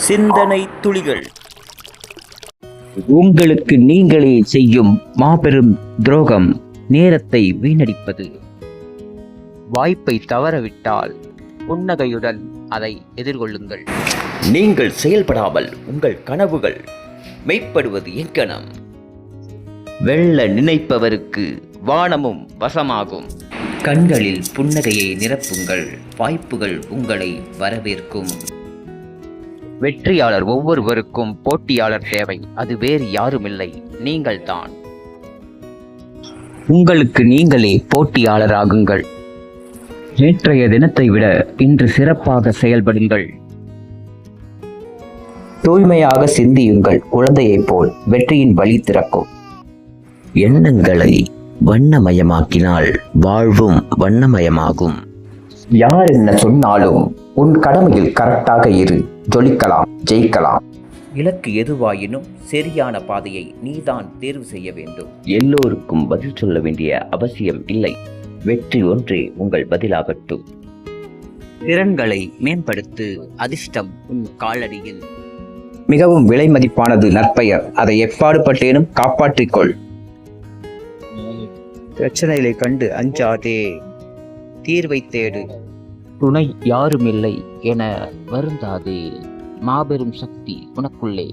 சிந்தனை துளிகள். உங்களுக்கு நீங்களே செய்யும் மாபெரும் துரோகம் நேரத்தை வீணடிப்பது. வாய்ப்பை தவறவிட்டால் புன்னகையுடன் அதை எதிர்கொள்ளுங்கள். நீங்கள் செயல்படாமல் உங்கள் கனவுகள் மெய்ப்படுவது எங்கனம்? வெல்ல நினைப்பவருக்கு வானமும் வசமாகும். கண்களில் புன்னகையை நிரப்புங்கள், வாய்ப்புகள் உங்களை வரவேற்கும். வெற்றியாளர் ஒவ்வொருவருக்கும் போட்டியாளர் தேவை. அது வேறு யாருமில்லை, நீங்கள்தான். உங்களுக்கு நீங்களே போட்டியாளராகுங்கள். நேற்றைய தினத்தை விட இன்று சிறப்பாக செயல்படுங்கள். தூய்மையாக சிந்தியுங்கள். குழந்தையைப் போல் வெற்றியின் வழி திறக்கும். எண்ணங்களை வண்ணமயமாக்கினால் வாழ்வும் வண்ணமயமாகும். யார் என்ன சொன்னாலும் உன் கடமையில் கரெக்டாக இரு. ஜொலிக்கலாம், ஜெயிக்கலாம். இலக்கு எதுவாயினும் சரியான பாதையை நீதான் தேர்வு செய்ய வேண்டும். எல்லோருக்கும் பதில் சொல்ல வேண்டிய அவசியம் இல்லை. வெற்றி ஒன்றே உங்கள் பதிலாகட்டும். திறன்களை மேம்படுத்து. அதிர்ஷ்டம் உன் காலடியில். மிகவும் விலை மதிப்பானது நற்பெயர். அதை எப்பாடுபட்டேனும் காப்பாற்றிக்கொள். பிரச்சனைகளை கண்டு அஞ்சாதே, தீர்வை தேடு. துணை யாருமில்லை என வருந்தாதே, மாபெரும் சக்தி உனக்குள்ளே.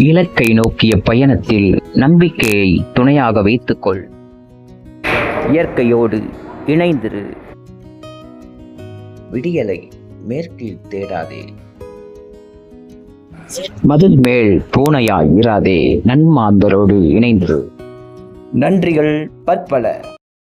இலக்கை நோக்கிய பயணத்தில் நம்பிக்கையை துணையாக வைத்துக்கொள். இயற்கையோடு இணைந்திரு. விடியலை மேற்கில் தேடாதே. மதில் மேல் பூனையாய் இராதே, நன்மாந்தரோடு இணைந்திரு. நன்றிகள் பற்பல.